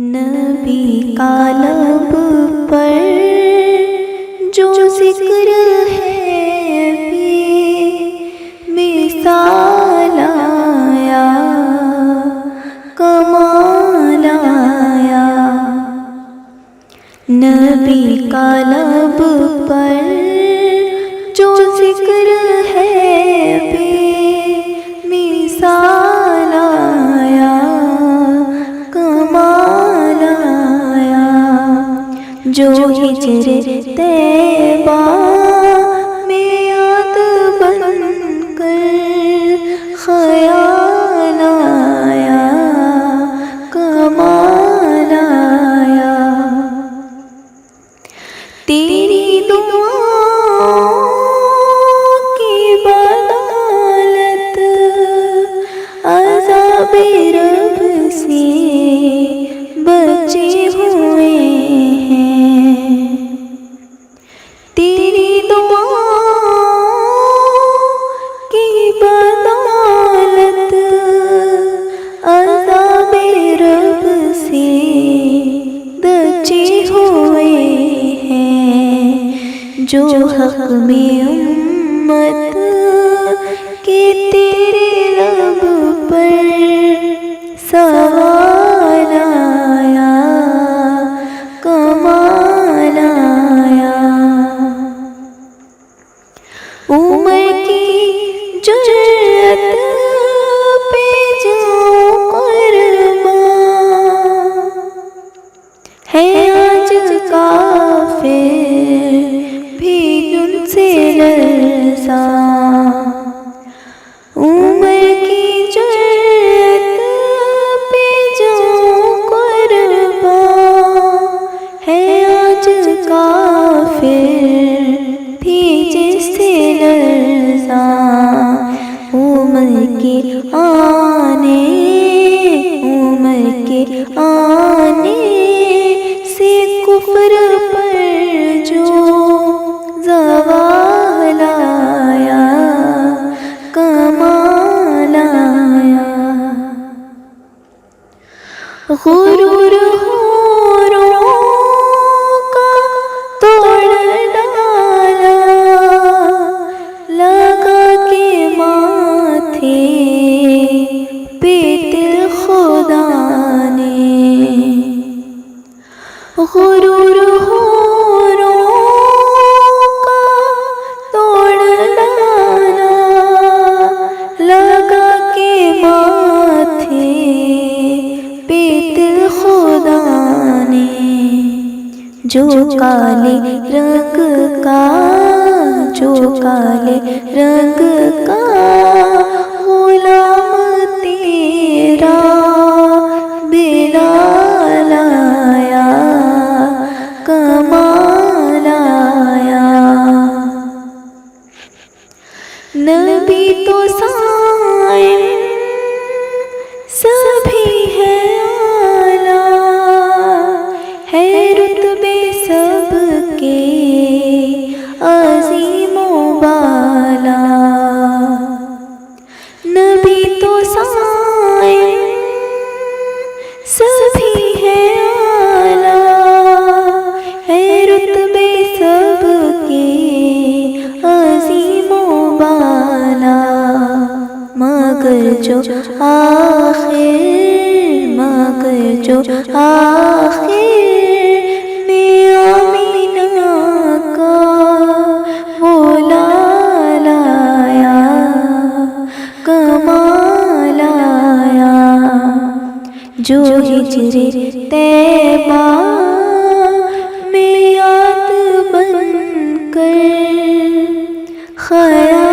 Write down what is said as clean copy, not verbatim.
نبی کا لب پر جو ذکر ہے بے مثال آیا، کمال آیا۔ نبی کا لب پر جو ذکر ہے بے مثال آیا، کمال آیا۔ جو ہجر طیبہ میں یاد بن کر خیال آیا، کمال آیا۔ تیری دعاؤں کی بدولت عذاب رب سے بچے ہوئے ہیں۔ تیری دعاؤں کی بدولت عذاب رب سے بچے ہوئے ہیں۔ جو حق میں امت کے تیرے لب پر سوال آیا، کمال آیا۔ عمر کی جرأت پہ جاؤں قرباں، ہے آج کافر بھی ان سے لرزاں۔ عمر کی جرأت پہ جاؤں قرباں، ہے آج کافر بھی جس سے لرزاں۔ عمر کے آنے سے کفر پر جو زوال آیا، کمال آیا۔ غرور حوروں کا توڑ ڈالا، لگا کے ماتھے پہ دل خدا نے۔ غرور حوروں کا توڑ ڈالا، لگا کے ماتھے پہ دل خدا نے۔ جو کالے رنگ کا غلام تیرا بلال آیا، کمال آیا۔ نبی تو صائم سبھی ہے اعلیٰ، ہے رتبے سب کے عظیم و بالا۔ نبی تو صائم سبھی ہے اعلیٰ، ہے رتبے سب کے عظیم و بالا۔ مگر جو آخر میں آمینہ کا وہ لال آیا، کمال آیا۔ جو ہجر طیبہ میں یاد بن کر خیال